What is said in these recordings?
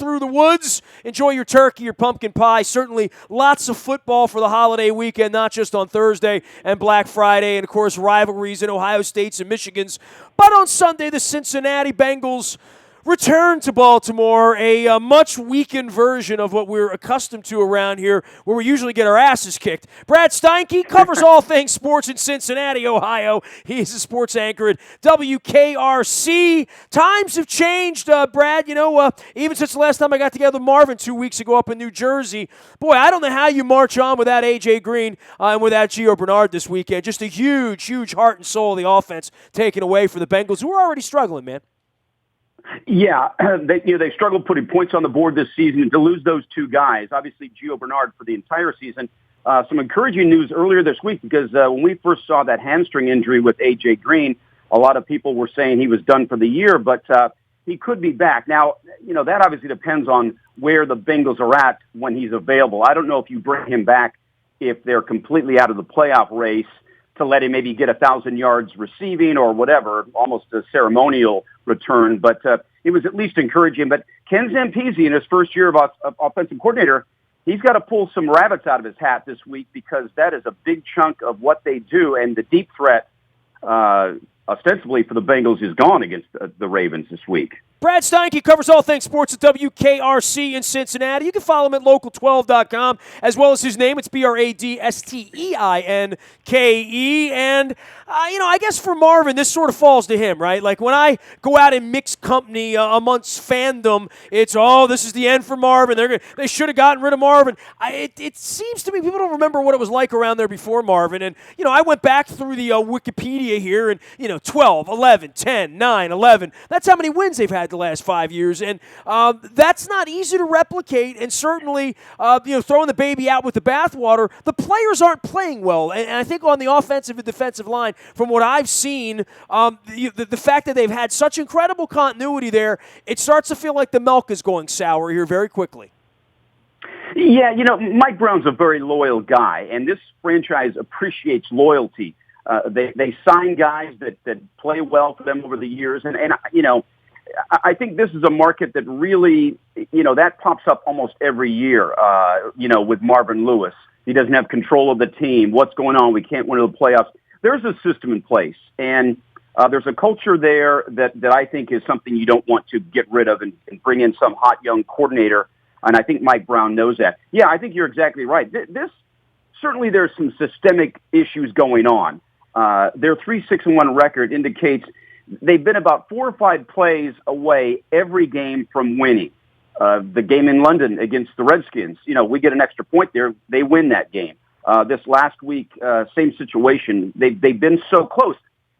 through the woods. Enjoy your turkey, your pumpkin pie. Certainly lots of football for the holiday weekend, not just on Thursday and Black Friday, and, of course, rivalries in Ohio State's and Michigan's. But on Sunday, the Cincinnati Bengals return to Baltimore, a much weakened version of what we're accustomed to around here, where we usually get our asses kicked. Brad Steinke covers all things sports in Cincinnati, Ohio. He is a sports anchor at WKRC. Times have changed, Brad. Even since the last time I got together with Marvin 2 weeks ago up in New Jersey. Boy, I don't know how you march on without A.J. Green and without Gio Bernard this weekend. Just a huge, huge heart and soul of the offense taken away for the Bengals, who are already struggling, man. Yeah, they struggled putting points on the board this season, and to lose those two guys, obviously Gio Bernard for the entire season. Some encouraging news earlier this week, because when we first saw that hamstring injury with A.J. Green, a lot of people were saying he was done for the year, but he could be back. Now, that obviously depends on where the Bengals are at when he's available. I don't know if you bring him back if they're completely out of the playoff race, to let him maybe get 1,000 yards receiving or whatever, almost a ceremonial return. But it was at least encouraging. But Ken Zampese, in his first year of offensive coordinator, he's got to pull some rabbits out of his hat this week, because that is a big chunk of what they do. And the deep threat, ostensibly for the Bengals, is gone against the Ravens this week. Brad Steinke covers all things sports at WKRC in Cincinnati. You can follow him at local12.com, as well as his name. It's BradSteinke. And, I guess for Marvin, this sort of falls to him, right? Like when I go out in mixed company amongst fandom, it's, this is the end for Marvin. They should have gotten rid of Marvin. It seems to me people don't remember what it was like around there before Marvin. And, I went back through the Wikipedia here, and, 12, 11, 10, 9, 11. That's how many wins they've had the last 5 years, and that's not easy to replicate. And certainly, throwing the baby out with the bathwater, the players aren't playing well. And I think on the offensive and defensive line, from what I've seen, the fact that they've had such incredible continuity there, it starts to feel like the milk is going sour here very quickly. Yeah, Mike Brown's a very loyal guy, and this franchise appreciates loyalty. They sign guys that play well for them over the years, and I think this is a market that really, that pops up almost every year, with Marvin Lewis. He doesn't have control of the team. What's going on? We can't win the playoffs. There's a system in place, and there's a culture there that I think is something you don't want to get rid of and bring in some hot young coordinator, and I think Mike Brown knows that. Yeah, I think you're exactly right. Certainly there's some systemic issues going on. Their 3-6-1 record indicates they've been about 4 or 5 plays away every game from winning. The game in London against the Redskins, we get an extra point there. They win that game. This last week, same situation. They've been so close.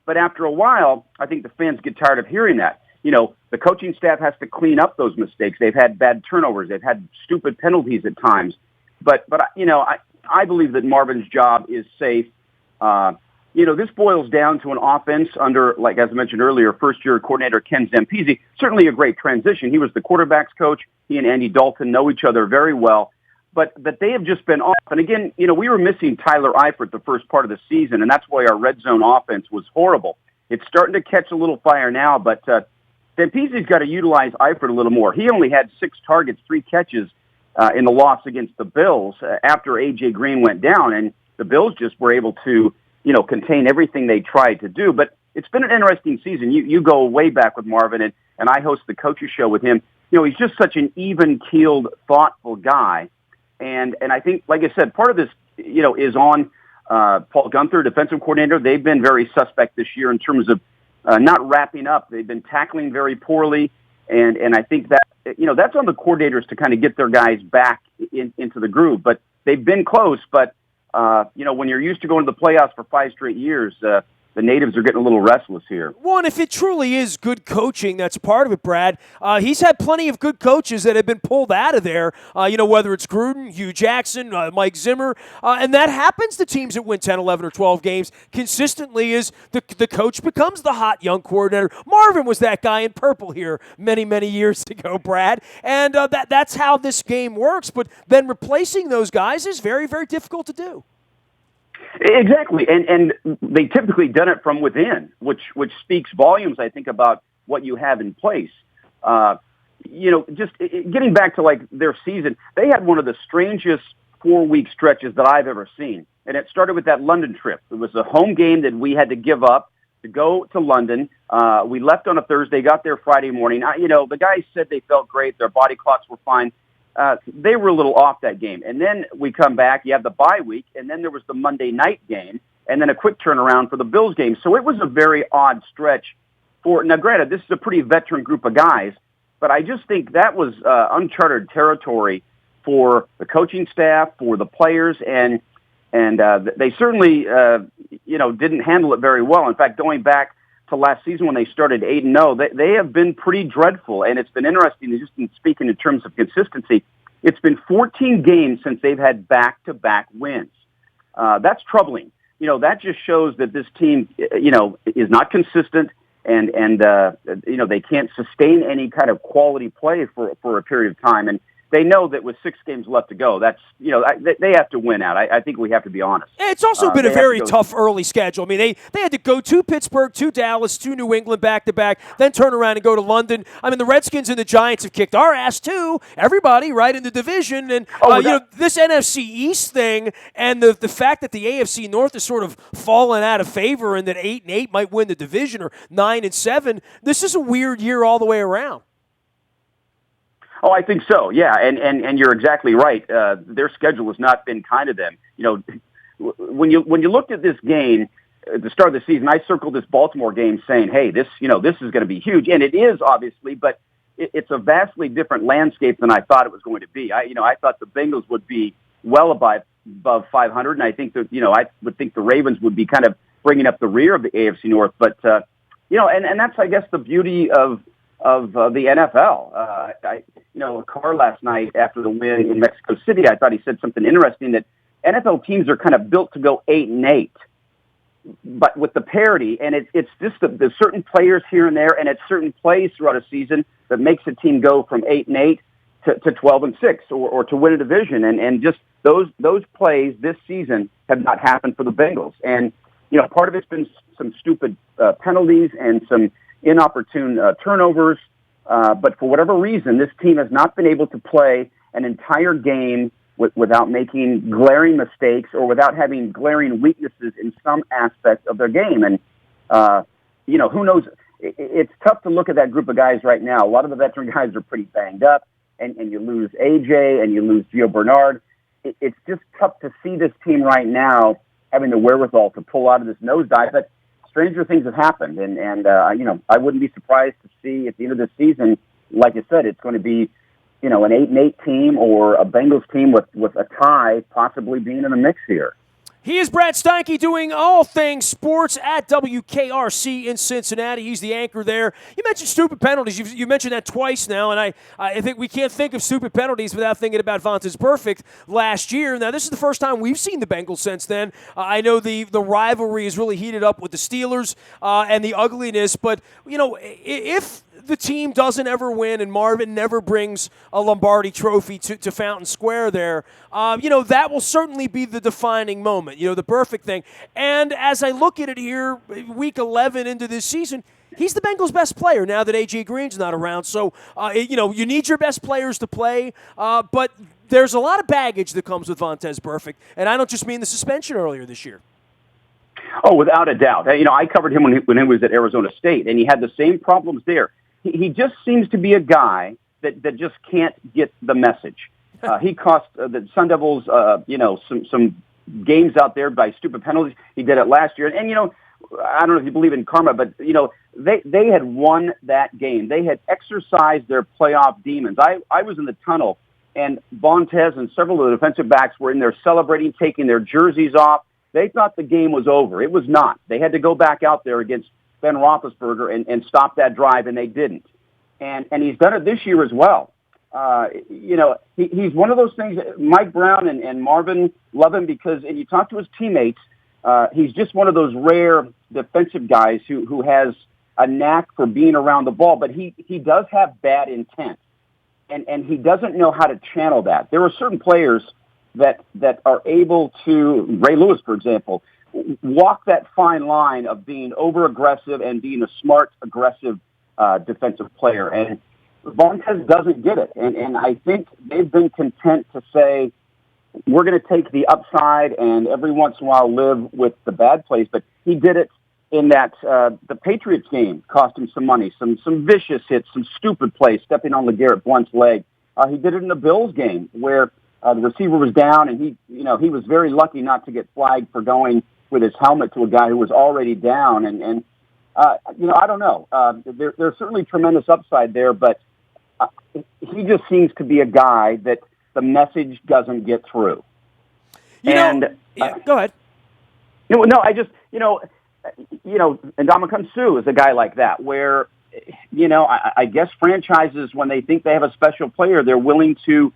But after a while, I think the fans get tired of hearing that. The coaching staff has to clean up those mistakes. They've had bad turnovers. They've had stupid penalties at times. But I believe that Marvin's job is safe. This boils down to an offense under, like as I mentioned earlier, first-year coordinator Ken Zampese. Certainly a great transition. He was the quarterback's coach. He and Andy Dalton know each other very well. But they have just been off. And again, we were missing Tyler Eifert the first part of the season, and that's why our red zone offense was horrible. It's starting to catch a little fire now, but Zampese's got to utilize Eifert a little more. He only had 6 targets, 3 catches in the loss against the Bills after A.J. Green went down, and the Bills just were able to contain everything they tried to do. But it's been an interesting season. You go way back with Marvin, and I host the coaches show with him. He's just such an even-keeled, thoughtful guy. And I think, like I said, part of this, is on Paul Gunther, defensive coordinator. They've been very suspect this year in terms of not wrapping up. They've been tackling very poorly. And I think that, that's on the coordinators to kind of get their guys back into the groove. But they've been close, but when you're used to going to the playoffs for 5 straight years, the natives are getting a little restless here. Well, and if it truly is good coaching, that's part of it, Brad. He's had plenty of good coaches that have been pulled out of there, whether it's Gruden, Hugh Jackson, Mike Zimmer, and that happens to teams that win 10, 11, or 12 games consistently is the coach becomes the hot young coordinator. Marvin was that guy in purple here many, many years ago, Brad, and that's how this game works, but then replacing those guys is very, very difficult to do. Exactly, and they typically done it from within, which speaks volumes, I think, about what you have in place. just getting back to like their season, they had one of the strangest 4-week stretches that I've ever seen. And it started with that London trip. It was a home game that we had to give up to go to London. We left on a Thursday, got there Friday morning. The guys said they felt great. Their body clocks were fine. They were a little off that game. And then we come back, you have the bye week, and then there was the Monday night game, and then a quick turnaround for the Bills game. So it was a very odd stretch now granted, this is a pretty veteran group of guys, but I just think that was uncharted territory for the coaching staff, for the players, and they certainly, didn't handle it very well. In fact, going back to last season when they started 8-0, they have been pretty dreadful, and it's been interesting, just in speaking in terms of consistency, it's been 14 games since they've had back-to-back wins. That's troubling. That just shows that this team, is not consistent, and they can't sustain any kind of quality play for a period of time. And they know that with 6 games left to go, that's, they have to win out. I think we have to be honest. It's also been a very tough early schedule. I mean, they had to go to Pittsburgh, to Dallas, to New England back-to-back, then turn around and go to London. I mean, the Redskins and the Giants have kicked our ass too. Everybody, right, in the division. And, this NFC East thing and the fact that the AFC North has sort of fallen out of favor and that 8-8 might win the division or 9-7, this is a weird year all the way around. Oh, I think so. Yeah, and you're exactly right. Their schedule has not been kind to them. When you looked at this game at the start of the season, I circled this Baltimore game saying, "Hey, this is going to be huge," and it is obviously, but it's a vastly different landscape than I thought it was going to be. I thought the Bengals would be well above 500, and I think that I would think the Ravens would be kind of bringing up the rear of the AFC North. But and that's I guess the beauty of the NFL. Carr last night after the win in Mexico City, I thought he said something interesting that NFL teams are kind of built to go 8-8, but with the parity, and it's just there's certain players here and there, and it's certain plays throughout a season that makes a team go from 8-8 to 12-6 or to win a division, and just those plays this season have not happened for the Bengals, and part of it's been some stupid penalties and some inopportune turnovers. But for whatever reason, this team has not been able to play an entire game without making glaring mistakes or without having glaring weaknesses in some aspect of their game. And, who knows? It's tough to look at that group of guys right now. A lot of the veteran guys are pretty banged up, and you lose AJ and you lose Gio Bernard. It's just tough to see this team right now having the wherewithal to pull out of this nosedive. But stranger things have happened, and I wouldn't be surprised to see at the end of the season, like you said, it's going to be, an 8-8 team or a Bengals team with a tie possibly being in the mix here. He is Brad Steinke doing all things sports at WKRC in Cincinnati. He's the anchor there. You mentioned stupid penalties. You mentioned that twice now, and I think we can't think of stupid penalties without thinking about Vontaze Burfict last year. Now, this is the first time we've seen the Bengals since then. I know the rivalry is really heated up with the Steelers and the ugliness, but, if the team doesn't ever win and Marvin never brings a Lombardi trophy to Fountain Square there, that will certainly be the defining moment, the perfect thing. And as I look at it here, week 11 into this season, he's the Bengals' best player now that A.J. Green's not around. So, you need your best players to play, but there's a lot of baggage that comes with Vontaze Burfict, and I don't just mean the suspension earlier this year. Oh, without a doubt. I covered him when he was at Arizona State, and he had the same problems there. He just seems to be a guy that just can't get the message. He cost the Sun Devils, some games out there by stupid penalties. He did it last year. And I don't know if you believe in karma, but, they had won that game. They had exercised their playoff demons. I was in the tunnel, and Vontaze and several of the defensive backs were in there celebrating, taking their jerseys off. They thought the game was over. It was not. They had to go back out there against Ben Roethlisberger and stop that drive, and they didn't. And he's done it this year as well. He's one of those things. Mike Brown and Marvin love him because, and you talk to his teammates, he's just one of those rare defensive guys who has a knack for being around the ball, but he does have bad intent, and he doesn't know how to channel that. There are certain players that are able to, Ray Lewis, for example, walk that fine line of being over-aggressive and being a smart, aggressive defensive player. And, Vontaze doesn't get it. And I think they've been content to say, we're going to take the upside and every once in a while live with the bad plays. But he did it in that the Patriots game, cost him some money, some vicious hits, some stupid plays, stepping on LeGarrette Blount's leg. He did it in the Bills game where the receiver was down, and he was very lucky not to get flagged for going with his helmet to a guy who was already down. And I don't know. There's certainly tremendous upside there, but he just seems to be a guy that the message doesn't get through. Go ahead. And Ndamukong Suh is a guy like that where, I guess franchises, when they think they have a special player, they're willing to,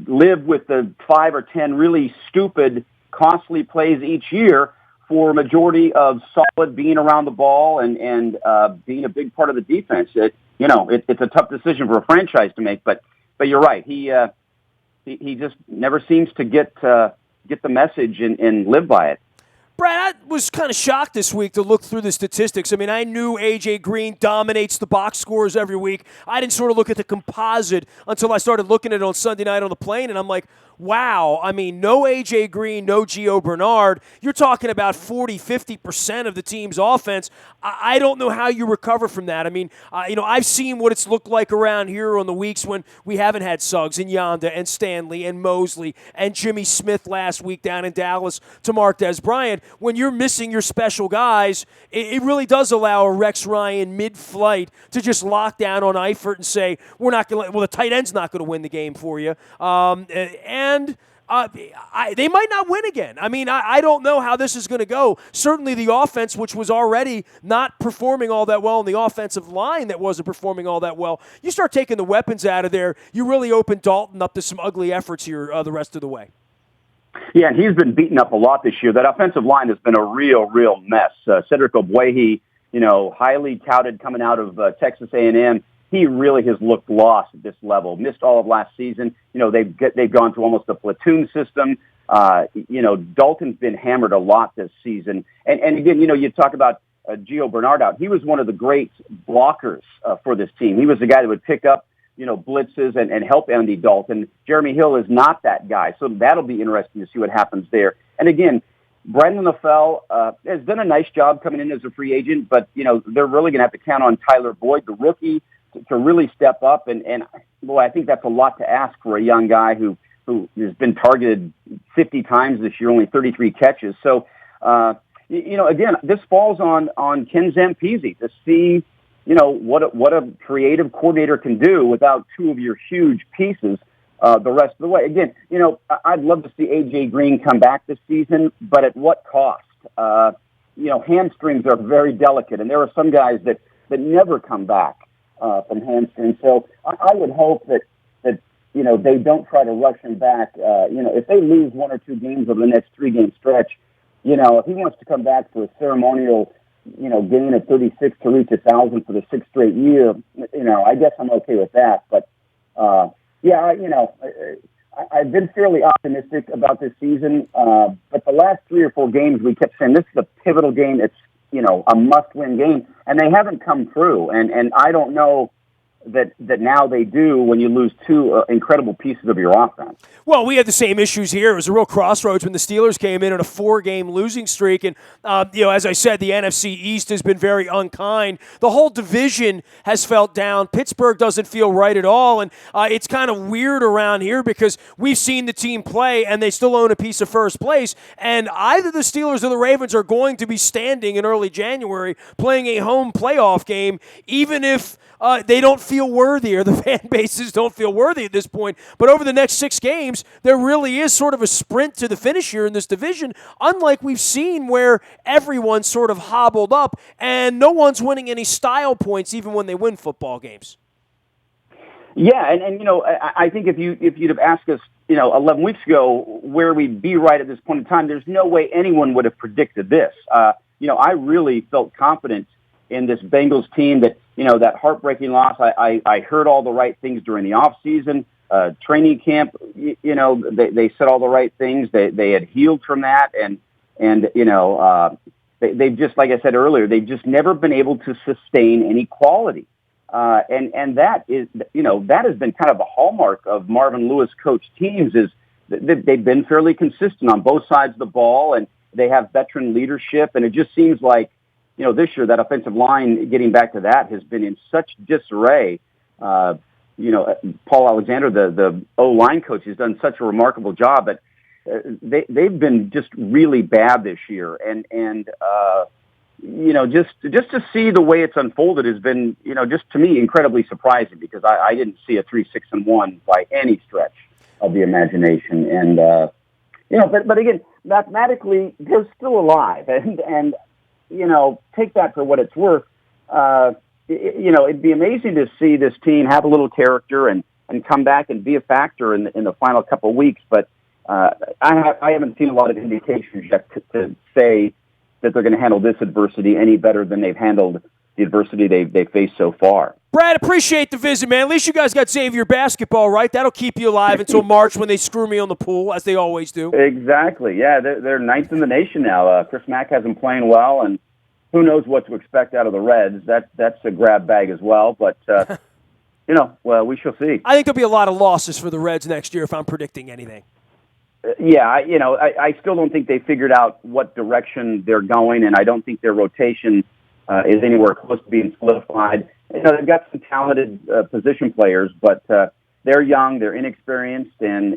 live with the 5 or 10 really stupid, costly plays each year for a majority of solid being around the ball and being a big part of the defense. It's a tough decision for a franchise to make, but you're right. He just never seems to get the message and live by it. Brad, I was kind of shocked this week to look through the statistics. I mean, I knew A.J. Green dominates the box scores every week. I didn't sort of look at the composite until I started looking at it on Sunday night on the plane, and I'm like, wow. I mean, no A.J. Green, no Gio Bernard. You're talking about 40, 50% of the team's offense. I don't know how you recover from that. I mean, I've seen what it's looked like around here on the weeks when we haven't had Suggs and Yonda and Stanley and Mosley and Jimmy Smith last week down in Dallas to Marquez Bryant. When you're missing your special guys, it really does allow a Rex Ryan mid-flight to just lock down on Eifert and say, the tight end's not going to win the game for you. They might not win again. I mean, I don't know how this is going to go. Certainly the offense, which was already not performing all that well, and the offensive line that wasn't performing all that well, you start taking the weapons out of there, you really open Dalton up to some ugly efforts here the rest of the way. Yeah, and he's been beaten up a lot this year. That offensive line has been a real mess. Cedric Ogbuehi, highly touted coming out of Texas A&M. He really has looked lost at this level. Missed all of last season. They've gone to almost a platoon system. Dalton's been hammered a lot this season. And again, you talk about Gio Bernard out. He was one of the great blockers for this team. He was the guy that would pick up blitzes and help Andy Dalton. Jeremy Hill is not that guy, so that'll be interesting to see what happens there. And again, Brandon LaFell has done a nice job coming in as a free agent, but, they're really going to have to count on Tyler Boyd, the rookie, to really step up. And boy, I think that's a lot to ask for a young guy who has been targeted 50 times this year, only 33 catches. So, again, this falls on Ken Zampese to see, what a creative coordinator can do without two of your huge pieces the rest of the way. Again, I'd love to see A.J. Green come back this season, but at what cost? Hamstrings are very delicate, and there are some guys that never come back from hamstrings. So I would hope that they don't try to rush him back. If they lose one or two games over the next 3-game stretch, if he wants to come back for a ceremonial gain of 36 to reach 1,000 for the 6th straight year, I guess I'm okay with that. But, I've been fairly optimistic about this season. But the last 3 or 4 games, we kept saying this is a pivotal game. It's, a must-win game. And they haven't come through. And I don't know that now they do when you lose 2 incredible pieces of your offense. Well, we had the same issues here. It was a real crossroads when the Steelers came in on a 4-game losing streak. And, as I said, the NFC East has been very unkind. The whole division has felt down. Pittsburgh doesn't feel right at all. And it's kind of weird around here because we've seen the team play and they still own a piece of first place. And either the Steelers or the Ravens are going to be standing in early January playing a home playoff game, even if they don't feel worthy, or the fan bases don't feel worthy at this point. But over the next 6 games, there really is sort of a sprint to the finish here in this division, unlike we've seen where everyone's sort of hobbled up and no one's winning any style points even when they win football games. Yeah, and I think if you'd have asked us, 11 weeks ago where we'd be right at this point in time, there's no way anyone would have predicted this. I really felt confident in this Bengals team that, that heartbreaking loss. I heard all the right things during the off season, training camp. They said all the right things. They had healed from that, and they've just, like I said earlier, they've just never been able to sustain any quality. And that is, that has been kind of a hallmark of Marvin Lewis coach teams is they've been fairly consistent on both sides of the ball, and they have veteran leadership. And it just seems like, this year that offensive line, getting back to that, has been in such disarray. Paul Alexander, the O-line coach, has done such a remarkable job, but they've been just really bad this year. And just to see the way it's unfolded has been, just to me, incredibly surprising, because I didn't see a 3-6-1 by any stretch of the imagination. And, but again, mathematically, they're still alive. And take that for what it's worth. It'd be amazing to see this team have a little character and come back and be a factor in the final couple of weeks. But I haven't seen a lot of indications yet to say that they're going to handle this adversity any better than they've handled the adversity they've faced so far. Brad, appreciate the visit, man. At least you guys got Xavier basketball, right? That'll keep you alive until March when they screw me on the pool, as they always do. Exactly. Yeah, they're ninth in the nation now. Chris Mack has them playing well, and who knows what to expect out of the Reds. That's a grab bag as well, but, well, we shall see. I think there'll be a lot of losses for the Reds next year if I'm predicting anything. Yeah, I still don't think they figured out what direction they're going, and I don't think their rotation is anywhere close to being solidified. They've got some talented position players, but they're young, they're inexperienced, and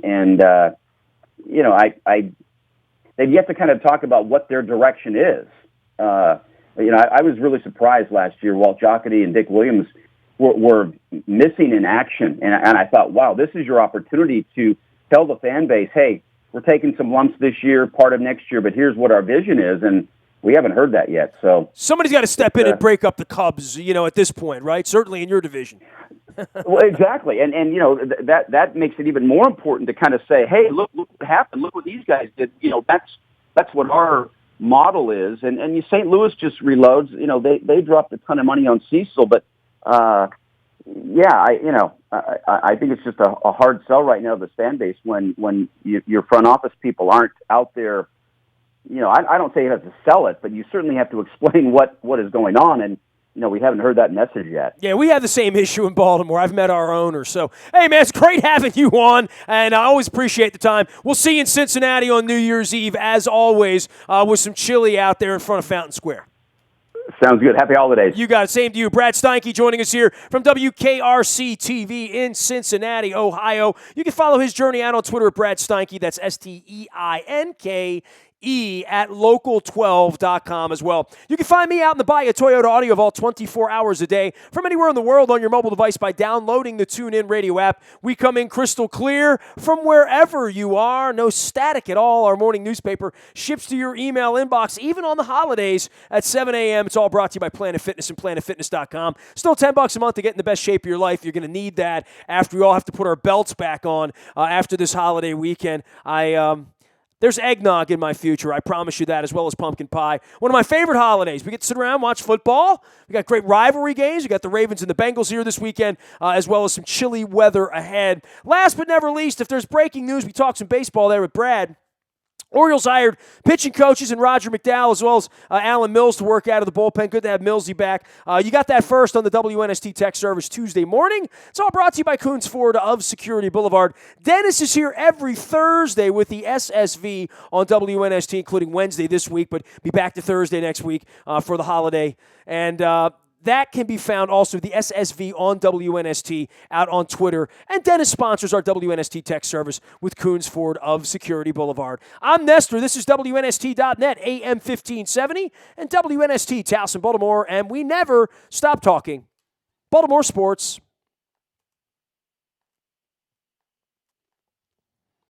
they've yet to kind of talk about what their direction is. I was really surprised last year. Walt Jocketty and Dick Williams were missing in action, and I thought, wow, this is your opportunity to tell the fan base, hey, we're taking some lumps this year, part of next year, but here's what our vision is, and we haven't heard that yet. So somebody's got to step in and break up the Cubs, at this point, right? Certainly in your division. Well, exactly, and that makes it even more important to kind of say, hey, look what happened, look what these guys did. That's what our model is, and St. Louis just reloads. They dropped a ton of money on Cecil, but I think it's just a hard sell right now to the fan base when your front office people aren't out there. I don't say you have to sell it, but you certainly have to explain what is going on, and we haven't heard that message yet. Yeah, we have the same issue in Baltimore. I've met our owner, so hey, man, it's great having you on, and I always appreciate the time. We'll see you in Cincinnati on New Year's Eve, as always, with some chili out there in front of Fountain Square. Sounds good. Happy holidays. You got it. Same to you. Brad Steinke joining us here from WKRC-TV in Cincinnati, Ohio. You can follow his journey out on Twitter at Brad Steinke. That's STEINKE at local12.com as well. You can find me out in the Bayou Toyota Audio Vault 24 hours a day from anywhere in the world on your mobile device by downloading the TuneIn Radio app. We come in crystal clear from wherever you are. No static at all. Our morning newspaper ships to your email inbox even on the holidays at 7 a.m. It's all brought to you by Planet Fitness and PlanetFitness.com. Still $10 a month to get in the best shape of your life. You're going to need that after we all have to put our belts back on after this holiday weekend. There's eggnog in my future, I promise you that, as well as pumpkin pie. One of my favorite holidays. We get to sit around, watch football. We got great rivalry games. We got the Ravens and the Bengals here this weekend, as well as some chilly weather ahead. Last but never least, if there's breaking news, we talk some baseball there with Brad. Orioles hired pitching coaches and Roger McDowell as well as Alan Mills to work out of the bullpen. Good to have Millsy back. You got that first on the WNST Tech Service Tuesday morning. It's all brought to you by Coons Ford of Security Boulevard. Dennis is here every Thursday with the SSV on WNST, including Wednesday this week, but be back to Thursday next week for the holiday. And that can be found also, the SSV on WNST out on Twitter. And Dennis sponsors our WNST Tech Service with Coons Ford of Security Boulevard. I'm Nestor. This is WNST.net, AM 1570, and WNST, Towson, Baltimore. And we never stop talking Baltimore sports.